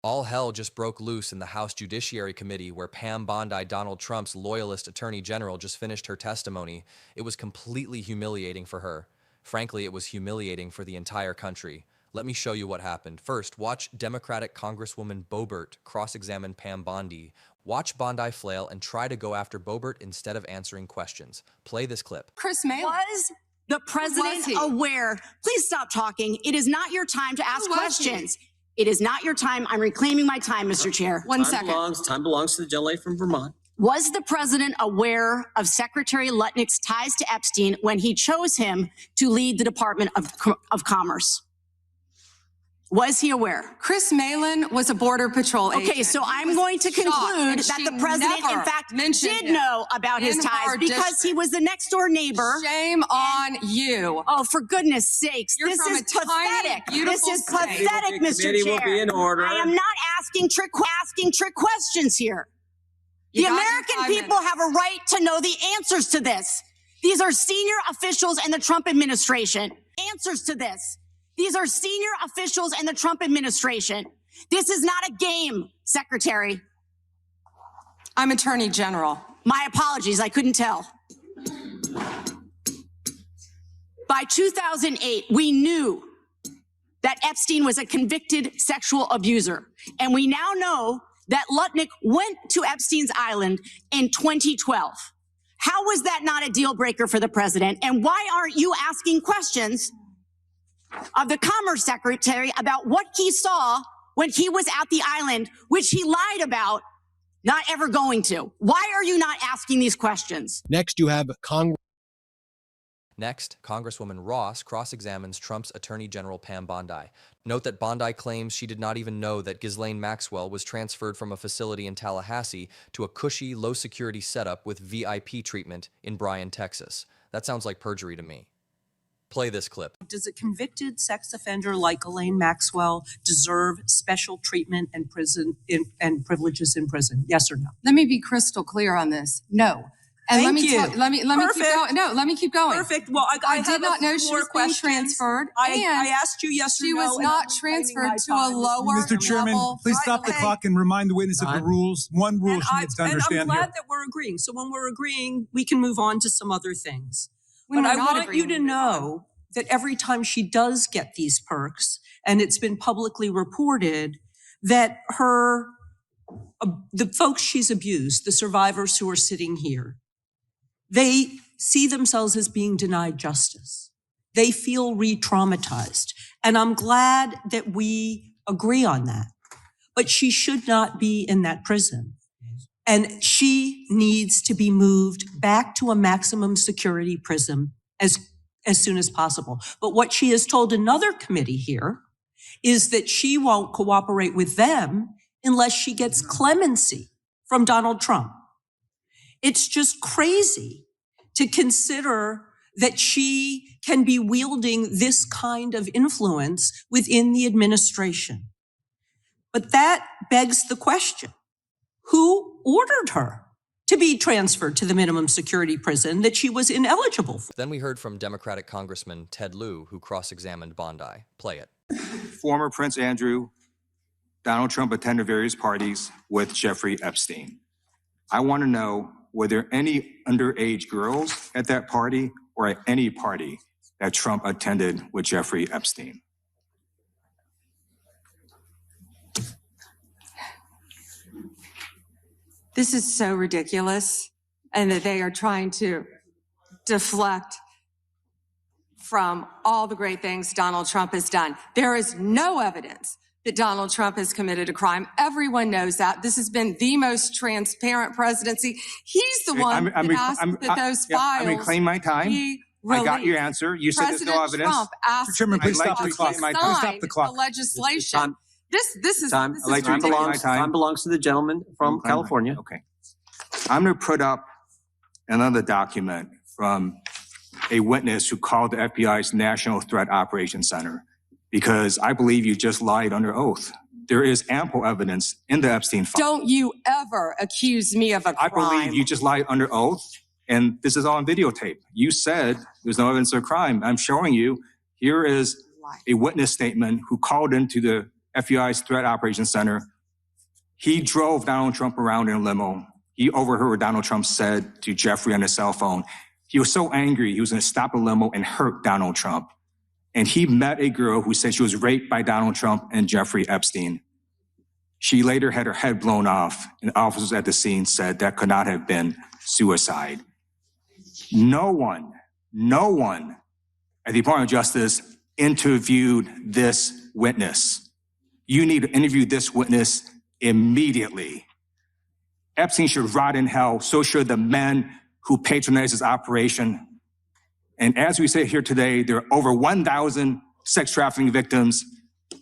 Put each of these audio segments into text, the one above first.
All hell just broke loose in the House Judiciary Committee where Pam Bondi, Donald Trump's loyalist attorney general, just finished her testimony. It was completely humiliating for her. Frankly, it was humiliating for the entire country. Let me show you what happened. First, watch Democratic Congresswoman Boebert cross-examine Pam Bondi. Watch Bondi flail and try to go after Boebert instead of answering questions. Play this clip. Chris May Was the president aware? Please stop talking. It is not your time to ask questions. It is not your time. I'm reclaiming my time, Mr. Chair. One second. Time belongs to the gentlelady from Vermont. Was the president aware of Secretary Lutnick's ties to Epstein when he chose him to lead the Department of Commerce? Was he aware? Chris Malin was a Border Patrol agent. Okay, so I'm going to conclude that the president, in fact, did know about his ties because he was the next door neighbor. Shame on you. Oh, for goodness sakes. You're this from is a tiny, pathetic. This beautiful is state. pathetic, Mr. Will be in Chair. order. I am not asking trick questions here. You The got your American 5 people minutes. have a right to know the answers to this. These are senior officials in the Trump administration. Answers to this. These are senior officials in the Trump administration. This is not a game, Secretary. I'm Attorney General. My apologies, I couldn't tell. By 2008, we knew that Epstein was a convicted sexual abuser. And we now know that Lutnick went to Epstein's Island in 2012. How was that not a deal breaker for the president? And why aren't you asking questions of the Commerce Secretary about what he saw when he was at the island, which he lied about not ever going to? Why are you not asking these questions? Next, you have Next, Congresswoman Ross cross-examines Trump's Attorney General Pam Bondi. Note that Bondi claims she did not even know that Ghislaine Maxwell was transferred from a facility in Tallahassee to a cushy, low-security setup with VIP treatment in Bryan, Texas. That sounds like perjury to me. Play this clip. Does a convicted sex offender like Ghislaine Maxwell deserve special treatment and privileges in prison? Yes or no? Let me be crystal clear on this. No. And Thank you. let me keep going. No, let me keep going. Perfect. Well, I did not know she was being transferred. I asked you yes or no. She was not transferred to a lower Mr. Chairman, level. please stop the clock and remind the witness of the rules. One rule she needs to understand I'm glad here. that we're agreeing. So when we're agreeing, we can move on to some other things. When But we're I not want you agreeing, to know that every time she does get these perks, and it's been publicly reported, that the folks she's abused, the survivors who are sitting here, they see themselves as being denied justice. They feel re-traumatized. And I'm glad that we agree on that. But she should not be in that prison. And she needs to be moved back to a maximum security prison as soon as possible. But what she has told another committee here is that she won't cooperate with them unless she gets clemency from Donald Trump. It's just crazy to consider that she can be wielding this kind of influence within the administration. But that begs the question, who ordered her to be transferred to the minimum security prison that she was ineligible for? Then we heard from Democratic Congressman Ted Lieu, who cross-examined Bondi. Play it. Former Prince Andrew, Donald Trump attended various parties with Jeffrey Epstein. I want to know, were there any underage girls at that party or at any party that Trump attended with Jeffrey Epstein? This is so ridiculous, and that they are trying to deflect from all the great things Donald Trump has done. There is no evidence that Donald Trump has committed a crime. Everyone knows that. This has been the most transparent presidency. He's the one that asked that those files. I'm reclaiming my time. I got your answer. You said there's no evidence. Trump asked Mr. Chairman, please that stop the clock. he Please stop signed the clock. the legislation. This is Time ridiculous. belongs to the gentleman from California. Okay. I'm going to put up another document from a witness who called the FBI's National Threat Operations Center, because I believe you just lied under oath. There is ample evidence in the Epstein file. Don't you ever accuse me of a crime. I believe you just lied under oath, and this is all on videotape. You said there's no evidence of a crime. I'm showing you, here is a witness statement who called into the FBI's Threat Operations Center. He drove Donald Trump around in a limo. He overheard what Donald Trump said to Jeffrey on his cell phone. He was so angry, he was going to stop a limo and hurt Donald Trump. And he met a girl who said she was raped by Donald Trump and Jeffrey Epstein. She later had her head blown off, and officers at the scene said that could not have been suicide. No one at the Department of Justice interviewed this witness. You need to interview this witness immediately. Epstein should rot in hell. So should the men who patronized his operation. And as we sit here today, there are over 1,000 sex trafficking victims,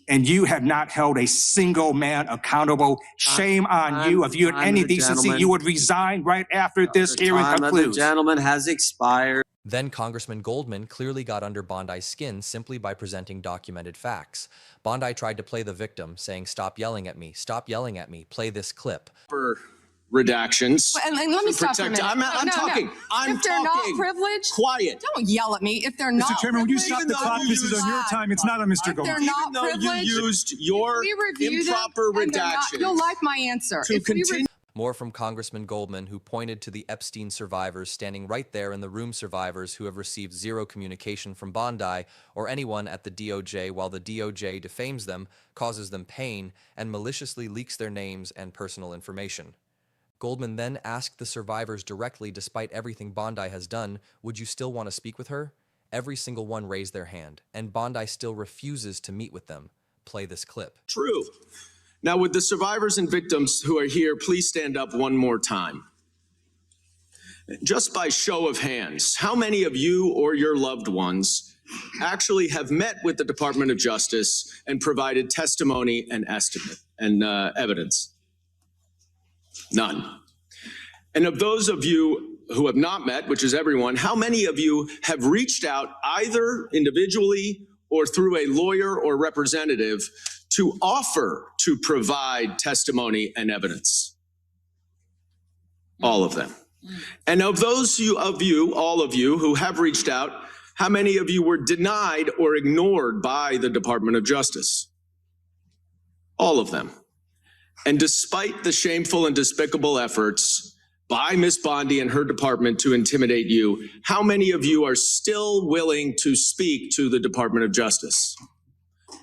and you have not held a single man accountable. Shame on you. If you had any decency, you would resign right after this hearing concludes. The gentleman has expired. Then Congressman Goldman clearly got under Bondi's skin simply by presenting documented facts. Bondi tried to play the victim, saying, "Stop yelling at me, stop yelling at me, play this clip." Redactions. And let me stop for a minute. I'm talking. No. I'm if they're talking. not privileged, Quiet. don't yell at me. If they're not Mr. Chairman, would you stop privileged, the clock? This is on your time. It's not on Mr. If they're Goldman. not Though you privileged, used your we review improper them, and they're not- redactions You'll like my answer. to If we continue. More from Congressman Goldman, who pointed to the Epstein survivors standing right there in the room, survivors who have received zero communication from Bondi or anyone at the DOJ, while the DOJ defames them, causes them pain, and maliciously leaks their names and personal information. Goldman then asked the survivors directly, despite everything Bondi has done, would you still want to speak with her? Every single one raised their hand, and Bondi still refuses to meet with them. Play this clip. True. Now, would the survivors and victims who are here please stand up one more time? Just by show of hands, how many of you or your loved ones actually have met with the Department of Justice and provided testimony and estimate and evidence? None. And of those of you who have not met, which is everyone, how many of you have reached out either individually or through a lawyer or representative to offer to provide testimony and evidence? All of them. And of those of you, all of you who have reached out, how many of you were denied or ignored by the Department of Justice? All of them. And despite the shameful and despicable efforts by Ms. Bondi and her department to intimidate you, how many of you are still willing to speak to the Department of Justice?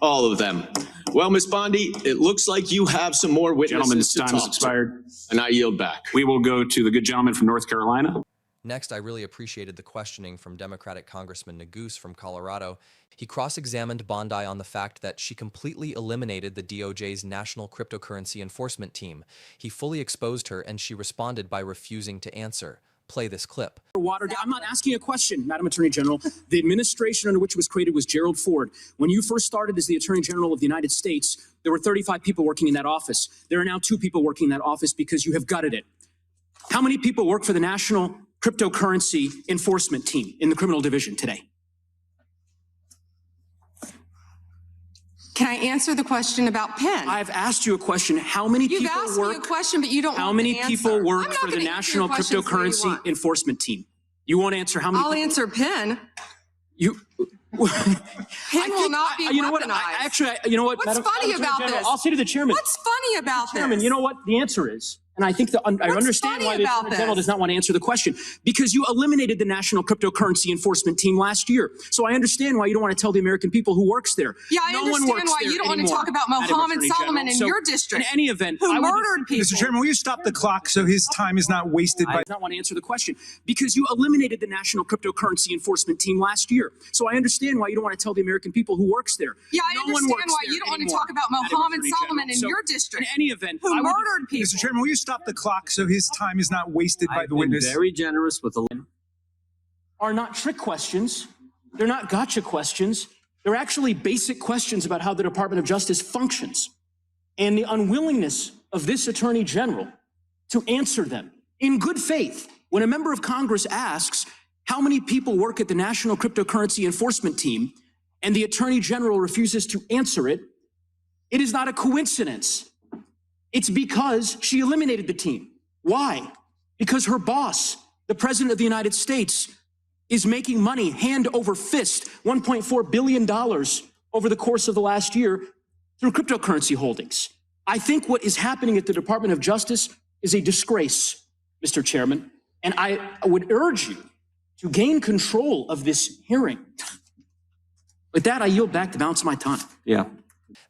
All of them. Well, Ms. Bondi, it looks like you have some more witnesses to talk to. Gentleman's time has expired. And I yield back. We will go to the good gentleman from North Carolina. Next, I really appreciated the questioning from Democratic Congressman Neguse from Colorado. He cross-examined Bondi on the fact that she completely eliminated the DOJ's National Cryptocurrency Enforcement Team. He fully exposed her, and she responded by refusing to answer. Play this clip. I'm not asking a question, Madam Attorney General. The administration under which it was created was Gerald Ford. When you first started as the Attorney General of the United States, there were 35 people working in that office. There are now 2 people working in that office because you have gutted it. How many people work for the National Cryptocurrency Enforcement Team in the criminal division today? Can I answer the question about Penn? I've asked you a question. How many You've people asked work? me a question, but you don't How want many to answer. people I'm work not for the gonna answer your National questions the way you Cryptocurrency want. Enforcement Team? You won't answer how many I'll people? answer Penn. You. Penn will not be you know what? weaponized. You know what? What's funny about General, this? I'll say to the chairman. What's funny about this? Chairman, you know what the answer is? And I think I understand why the Attorney General does not want to answer the question. Because you eliminated the National Cryptocurrency Enforcement Team last year. So I understand why you don't want to tell the American people who works there. Yeah, I understand why you don't want to talk about Mohammed Solomon in your district. In any event, who murdered people. Mr. Chairman, will you stop the clock so his time is not wasted by... I do not want to answer the question. Because you eliminated the National Cryptocurrency Enforcement Team last year. So I understand why you don't want to tell the American people who works there. Yeah, I understand why you don't want to talk about Mohammed Solomon in your district. In any event, who murdered people. Mr. Chairman, will you stop the clock so his time is not wasted by I've the been witness? very generous with the... Are not trick questions. They're not gotcha questions. They're actually basic questions about how the Department of Justice functions and the unwillingness of this Attorney General to answer them in good faith. When a member of Congress asks how many people work at the National Cryptocurrency Enforcement Team and the Attorney General refuses to answer it, it is not a coincidence. It's because she eliminated the team. Why? Because her boss, the President of the United States, is making money hand over fist, $1.4 billion over the course of the last year, through cryptocurrency holdings. I think what is happening at the Department of Justice is a disgrace, Mr. Chairman, and I would urge you to gain control of this hearing. With that, I yield back the balance of my time. Yeah.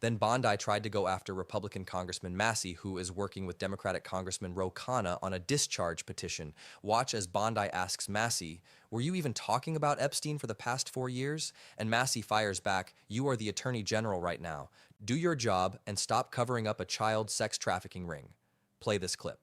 Then Bondi tried to go after Republican Congressman Massey, who is working with Democratic Congressman Ro Khanna on a discharge petition. Watch as Bondi asks Massey, "Were you even talking about Epstein for the past 4 years?" And Massey fires back, "You are the Attorney General right now. Do your job and stop covering up a child sex trafficking ring." Play this clip.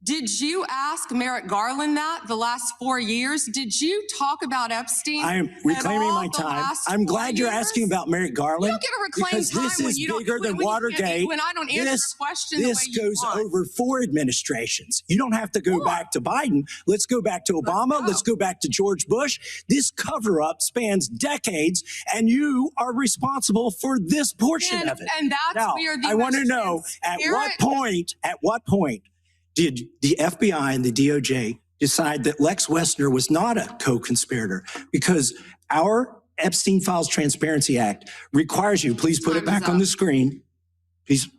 Did you ask Merrick Garland that the last 4 years? Did you talk about Epstein? I am reclaiming my time. I'm glad you're asking about Merrick Garland. You don't get to reclaim because time this when is you don't, bigger than when Watergate. when I don't answer a question the way this you goes want. over 4 administrations. You don't have to go back to Biden. Let's go back to Obama. Let's go back to George Bush. This cover-up spans decades, and you are responsible for this portion of it. And that's now, where the I want to know at what point did the FBI and the DOJ decide that Lex Wessner was not a co-conspirator? Because our Epstein Files Transparency Act requires you, please put it back on the screen, please,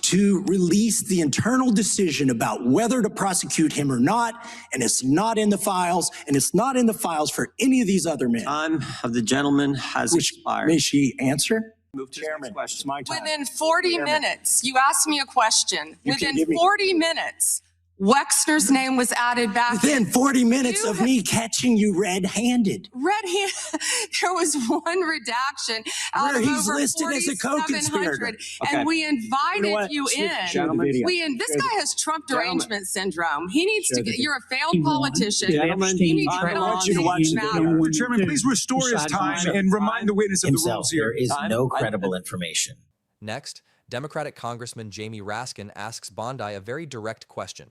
to release the internal decision about whether to prosecute him or not, and it's not in the files, and it's not in the files for any of these other men. Time of the gentleman has expired. May she answer? Move to Chairman, it's my time. Within 40 minutes, you asked me a question. You can give Within me- 40 minutes, Wexner's name was added back. Within 40 minutes of me catching you red-handed. There was one redaction out Where of he's over listed as a 4,700, co-conspirator. and we invited you in. Gentlemen, This guy has Trump derangement syndrome. He needs to get. You're a failed He won. politician. Gentlemen, You need to I get want you to on watch things the matter. video. Mr. Chairman, please restore his time and remind the witness of the rules There here. is no credible information. Next, Democratic Congressman Jamie Raskin asks Bondi a very direct question.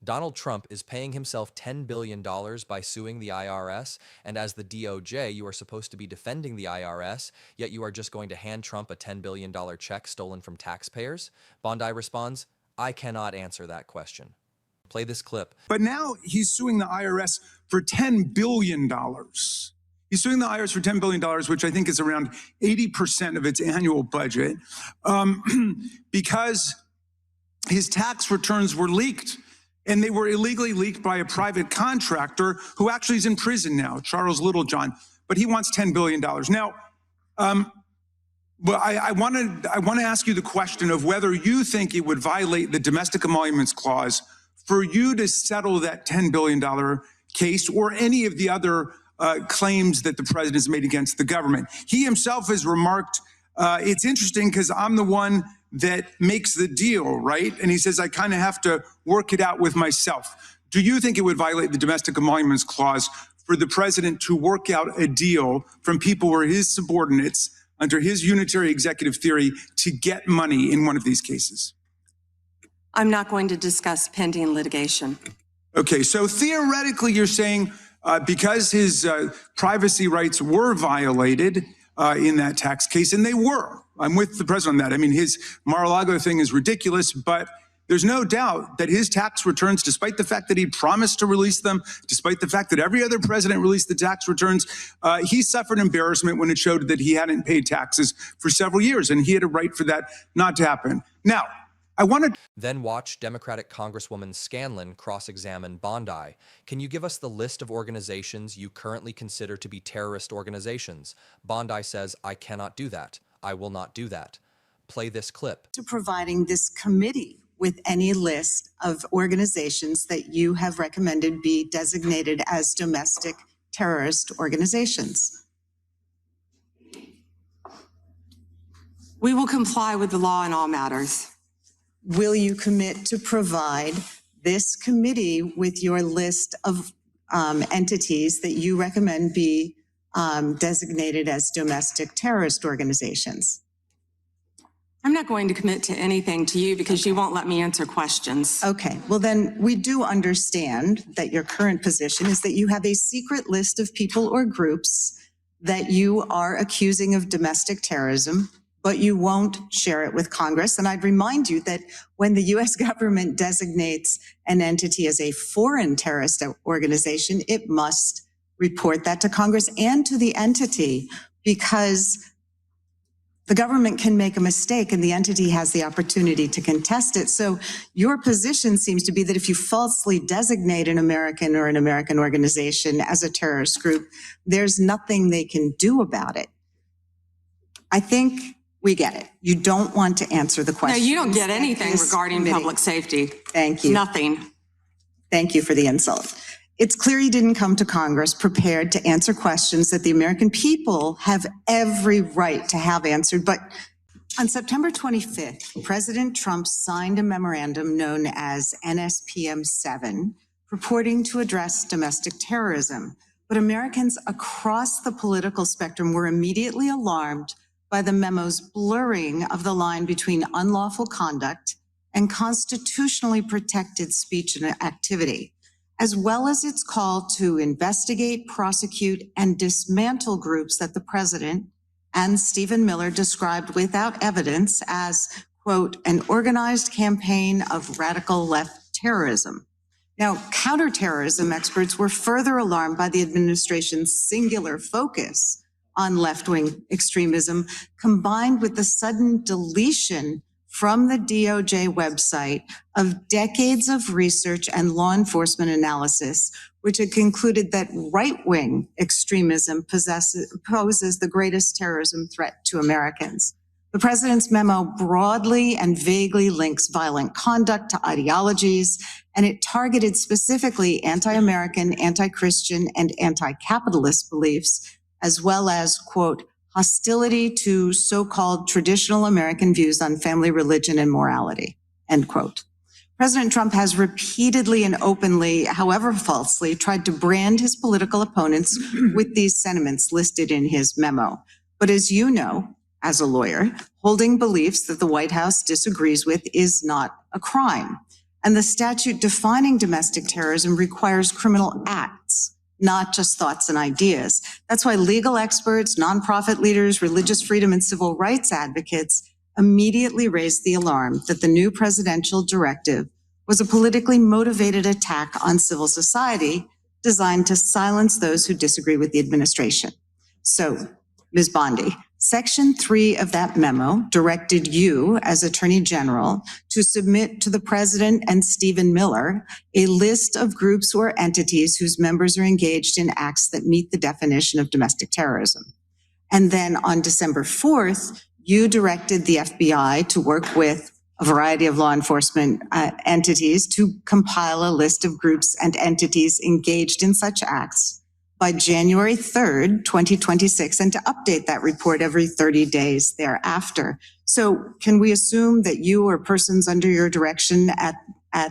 Donald Trump is paying himself $10 billion by suing the IRS, and as the DOJ, you are supposed to be defending the IRS, yet you are just going to hand Trump a $10 billion check stolen from taxpayers? Bondi responds, "I cannot answer that question." Play this clip. But now he's suing the IRS for $10 billion. He's suing the IRS for $10 billion, which I think is around 80% of its annual budget, because his tax returns were leaked. And they were illegally leaked by a private contractor who actually is in prison now, Charles Littlejohn. But he wants $10 billion. Now, well, I want to ask you the question of whether you think it would violate the Domestic Emoluments Clause for you to settle that $10 billion case or any of the other claims that the president has made against the government. He himself has remarked, it's interesting because I'm the one that makes the deal, right? And he says, I kind of have to work it out with myself. Do you think it would violate the Domestic Emoluments Clause for the president to work out a deal from people who are his subordinates under his unitary executive theory to get money in one of these cases? I'm not going to discuss pending litigation. Okay, so theoretically you're saying because his privacy rights were violated in that tax case, and they were. I'm with the president on that. I mean, his Mar-a-Lago thing is ridiculous, but there's no doubt that his tax returns, despite the fact that he promised to release them, despite the fact that every other president released the tax returns, he suffered embarrassment when it showed that he hadn't paid taxes for several years, and he had a right for that not to happen. Now, I want to... Then watch Democratic Congresswoman Scanlon cross-examine Bondi. Can you give us the list of organizations you currently consider to be terrorist organizations? Bondi says, I cannot do that. I will not do that. Play this clip. To providing this committee with any list of organizations that you have recommended be designated as domestic terrorist organizations. We will comply with the law in all matters. Will you commit to provide this committee with your list of entities that you recommend be designated as domestic terrorist organizations? I'm not going to commit to anything to you because you won't let me answer questions. Okay, well then we do understand that your current position is that you have a secret list of people or groups that you are accusing of domestic terrorism, but you won't share it with Congress. And I'd remind you that when the US government designates an entity as a foreign terrorist organization, it must report that to Congress and to the entity, because The government can make a mistake and the entity has the opportunity to contest it. So your position seems to be that if you falsely designate an American or an American organization as a terrorist group, there's nothing they can do about it. I think we get it. You don't want to answer the No, question. you don't get anything regarding public safety. Thank you. Nothing. Thank you for the insult. It's clear you didn't come to Congress prepared to answer questions that the American people have every right to have answered. But on September 25th, President Trump signed a memorandum known as NSPM 7, purporting to address domestic terrorism. But Americans across the political spectrum were immediately alarmed by the memo's blurring of the line between unlawful conduct and constitutionally protected speech and activity, as well as its call to investigate, prosecute, and dismantle groups that the president and Stephen Miller described without evidence as, quote, an organized campaign of radical left terrorism. Now, counterterrorism experts were further alarmed by the administration's singular focus on left-wing extremism, combined with the sudden deletion from the DOJ website of decades of research and law enforcement analysis, which had concluded that right-wing extremism poses the greatest terrorism threat to Americans. The president's memo broadly and vaguely links violent conduct to ideologies, and it targeted specifically anti-American, anti-Christian, and anti-capitalist beliefs, as well as, quote, hostility to so-called traditional American views on family, religion, and morality, end quote. President Trump has repeatedly and openly, however falsely, tried to brand his political opponents with these sentiments listed in his memo. But as you know, as a lawyer, holding beliefs that the White House disagrees with is not a crime. And the statute defining domestic terrorism requires criminal acts, not just thoughts and ideas. That's why legal experts, nonprofit leaders, religious freedom, and civil rights advocates immediately raised the alarm that the new presidential directive was a politically motivated attack on civil society designed to silence those who disagree with the administration. So, Ms. Bondi, Section 3 of that memo directed you, as Attorney General, to submit to the President and Stephen Miller a list of groups or entities whose members are engaged in acts that meet the definition of domestic terrorism. And then on December 4th, you directed the FBI to work with a variety of law enforcement entities to compile a list of groups and entities engaged in such acts by January 3rd, 2026, and to update that report every 30 days thereafter. So can we assume that you or persons under your direction at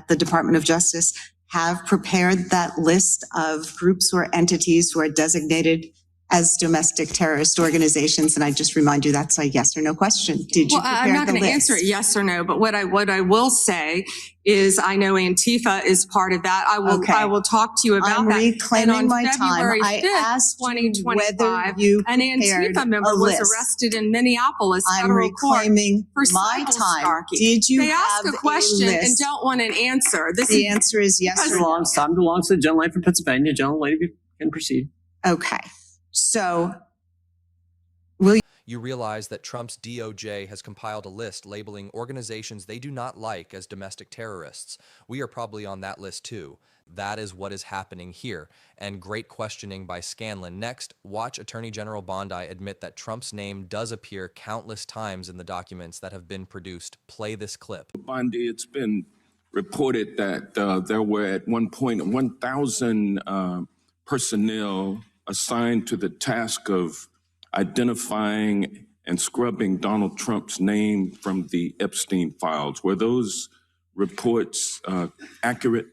the Department of Justice have prepared that list of groups or entities who are designated as domestic terrorist organizations? And I just remind you, that's a yes or no question. Did you prepare I'm not the going to list? answer it yes or no, but what I will say is I know Antifa is part of that. I will talk to you about I'm that. reclaiming And on my time. February I 5th, asked you 2025, whether you an prepared Antifa member a was list. arrested in Minneapolis I'm federal court reclaiming for my cyber time. stalking. Did you They ask have a question and list? don't want an answer. The answer is yes or no. Time belongs to the gentleman from Pennsylvania. Gentleman, lady can proceed. Okay. So You realize that Trump's DOJ has compiled a list labeling organizations they do not like as domestic terrorists. We are probably on that list too. That is what is happening here. And great questioning by Scanlon. Next, watch Attorney General Bondi admit that Trump's name does appear countless times in the documents that have been produced. Play this clip. Bondi, it's been reported that there were at one point 1,000 personnel assigned to the task of identifying and scrubbing Donald Trump's name from the Epstein files. Were those reports accurate?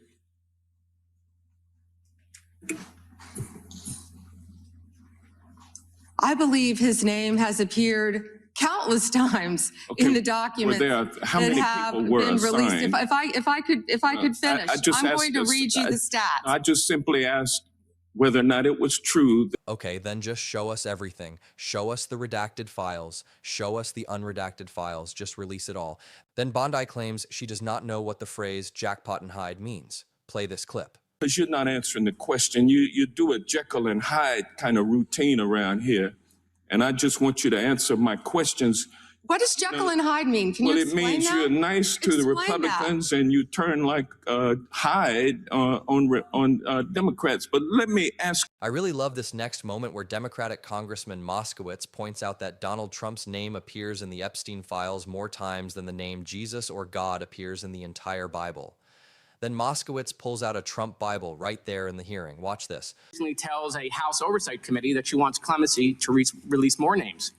I believe his name has appeared countless times in the documents how that many have people were been released. assigned? If I could finish, I'm going to read you the stats. I just simply asked whether or not it was true. Okay, then just show us everything. Show us the redacted files. Show us the unredacted files. Just release it all. Then Bondi claims she does not know what the phrase jackpot and Hyde means. Play this clip. Because you're not answering the question. You do a Jekyll and Hyde kind of routine around here. And I just want you to answer my questions. What does Jekyll and Hyde mean? Can Well, you it explain means that? you're nice to the Explain Republicans and you turn like Hyde on Democrats. But let me ask. I really love this next moment where Democratic Congressman Moskowitz points out that Donald Trump's name appears in the Epstein files more times than the name Jesus or God appears in the entire Bible. Then Moskowitz pulls out a Trump Bible right there in the hearing. Watch this. Recently tells a House Oversight Committee that she wants clemency to release more names.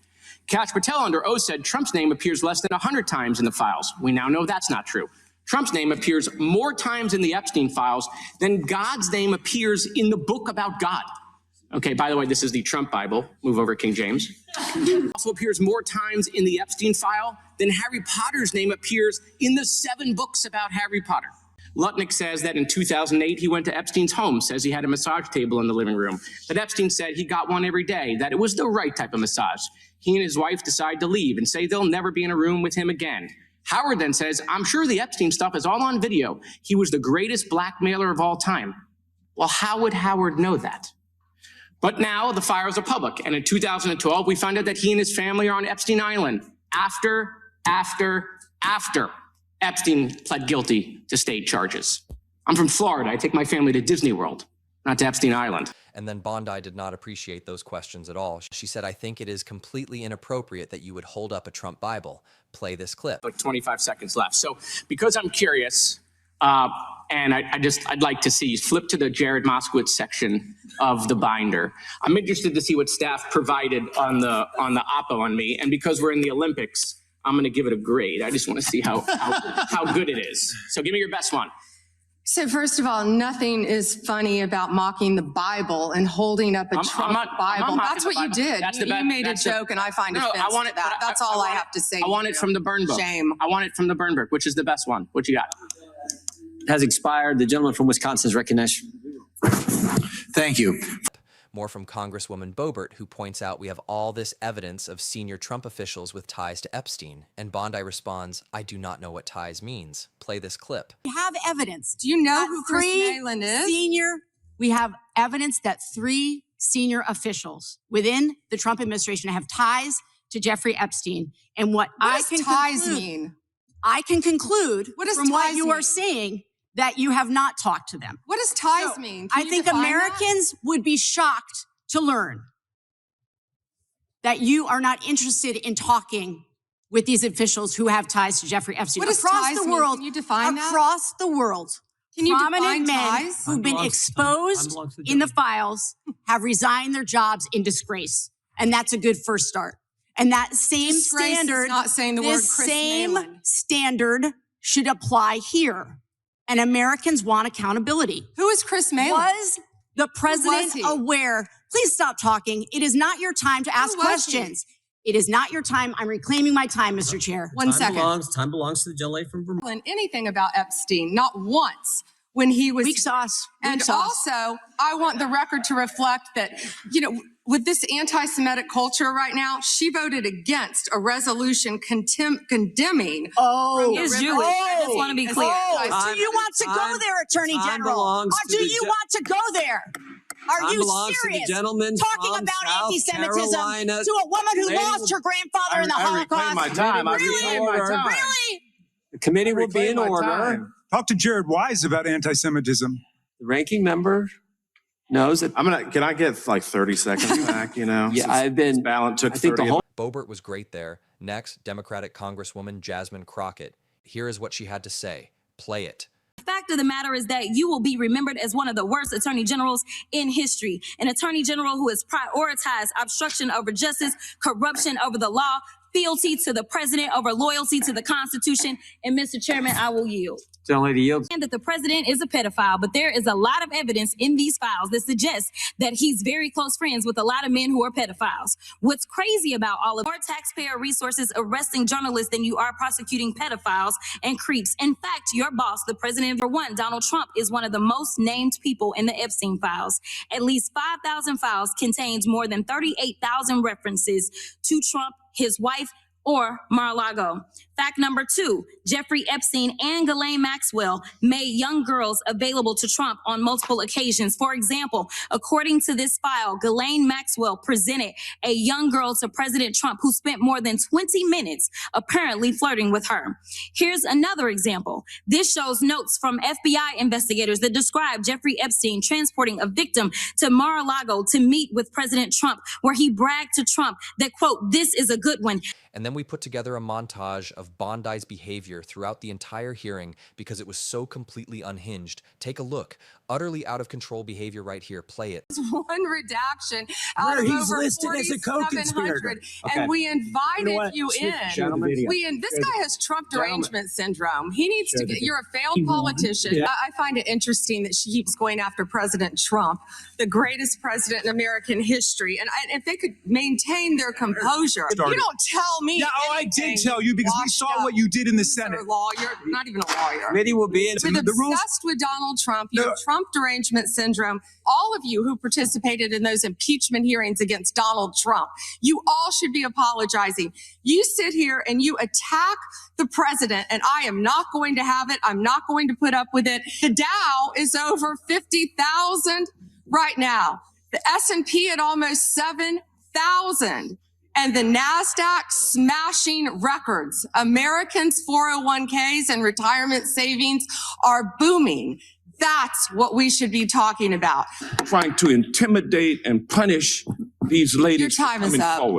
Kash Patel under oath said Trump's name appears less than 100 times in the files. We now know that's not true. Trump's name appears more times in the Epstein files than God's name appears in the book about God. Okay, by the way, this is the Trump Bible. Move over, King James. Also appears more times in the Epstein file than Harry Potter's name appears in the 7 books about Harry Potter. Lutnick says that in 2008, he went to Epstein's home, says he had a massage table in the living room, that Epstein said he got one every day, that it was the right type of massage. He and his wife decide to leave and say they'll never be in a room with him again. Howard then says, I'm sure the Epstein stuff is all on video. He was the greatest blackmailer of all time. Well, how would Howard know that? But now the files are public, and in 2012, we find out that he and his family are on Epstein Island after Epstein pled guilty to state charges. I'm from Florida. I take my family to Disney World, not to Epstein Island. And then Bondi did not appreciate those questions at all. She said, I think it is completely inappropriate that you would hold up a Trump Bible. Play this clip. Like 25 seconds left. So because I'm curious, and I'd like to see, flip to the Jared Moskowitz section of the binder. I'm interested to see what staff provided on the oppo on me. And because we're in the Olympics, I'm going to give it a grade. I just want to see how good it is. So give me your best one. So first of all, nothing is funny about mocking the Bible and holding up a Trump Bible. That's what you did. You made a joke, and I find offense to that. That's all I have to say. I want it from the burn book. Shame. I want it from the burn book, which is the best one. What you got? Has expired. The gentleman from Wisconsin's recognition. Thank you. More from Congresswoman Boebert, who points out we have all this evidence of senior Trump officials with ties to Epstein. And Bondi responds, I do not know what ties means. Play this clip. We have evidence. Do you know who Chris Malin is? We have evidence that 3 senior officials within the Trump administration have ties to Jeffrey Epstein. And what does ties mean? I can conclude from what you are mean? saying that you have not talked to them. What does ties mean? Can I you think define Americans would be shocked to learn that you are not interested in talking with these officials who have ties to Jeffrey Epstein. What does across ties the mean? world, Can you define that? across the world, Can you prominent define men ties? who've been exposed in the files have resigned their jobs in disgrace, and that's a good first start. And that same Disgrace is standard, not saying the word this Chris same Malin. standard should apply here. And Americans want accountability. Who is Chris Malin? Was the president he? aware? Please stop talking. It is not your time to ask was questions. It is not your time. I'm reclaiming my time, Mr. Chair. One second. Time belongs to the gentleman from Vermont. Anything about Epstein, not once when he was. Weak sauce. And also, I want the record to reflect that, with this anti-Semitic culture right now, she voted against a resolution condemning. Is Jewish. I just want to be clear. Do you want to go there, Attorney General? Or do you want to go there? Are you serious? Talking about anti-Semitism to a woman who lost her grandfather in the Holocaust? Really? The committee will be in order. Talk to Jared Wise about anti-Semitism. The ranking member knows that. Can I get like 30 seconds back, Yeah, I've been. Balance took I think 30. the whole. Boebert was great there. Next, Democratic Congresswoman Jasmine Crockett. Here is what she had to say. Play it. The fact of the matter is that you will be remembered as one of the worst attorney generals in history. An attorney general who has prioritized obstruction over justice, corruption over the law, fealty to the president over loyalty to the Constitution. And Mr. Chairman, I will yield. Lady yields. And that the president is a pedophile, but there is a lot of evidence in these files that suggests that he's very close friends with a lot of men who are pedophiles. What's crazy about all of more taxpayer resources arresting journalists than you are prosecuting pedophiles and creeps. In fact, your boss, the president, for one, Donald Trump, is one of the most named people in the Epstein files. At least 5,000 files contains more than 38,000 references to Trump, his wife, or Mar-a-Lago. Fact number 2, Jeffrey Epstein and Ghislaine Maxwell made young girls available to Trump on multiple occasions. For example, according to this file, Ghislaine Maxwell presented a young girl to President Trump who spent more than 20 minutes apparently flirting with her. Here's another example. This shows notes from FBI investigators that describe Jeffrey Epstein transporting a victim to Mar-a-Lago to meet with President Trump, where he bragged to Trump that, quote, "This is a good one." And then we put together a montage of Bondi's behavior throughout the entire hearing because it was so completely unhinged. Take a look. Utterly out of control behavior right here. Play it. One redaction out Where of he's over listed as a co-conspirator. 4,700, Okay. and we You know invited what? you Show in. the video. This guy has Trump derangement syndrome. He needs Show to the get, video. you're a failed politician. Yeah. I find it interesting that she keeps going after President Trump, the greatest president in American history. And if they could maintain their composure, you don't tell me. Yeah, I did tell you because we saw what you did in the Senate. You're a lawyer, not even a lawyer. Committee will be in. With the rules- obsessed with Donald Trump, you have Trump derangement syndrome. All of you who participated in those impeachment hearings against Donald Trump, you all should be apologizing. You sit here and you attack the president, and I am not going to have it. I'm not going to put up with it. The Dow is over 50,000 right now. The S&P at almost 7,000. And the NASDAQ smashing records. Americans' 401ks and retirement savings are booming. That's what we should be talking about. Trying to intimidate and punish these ladies Your time is coming up. forward.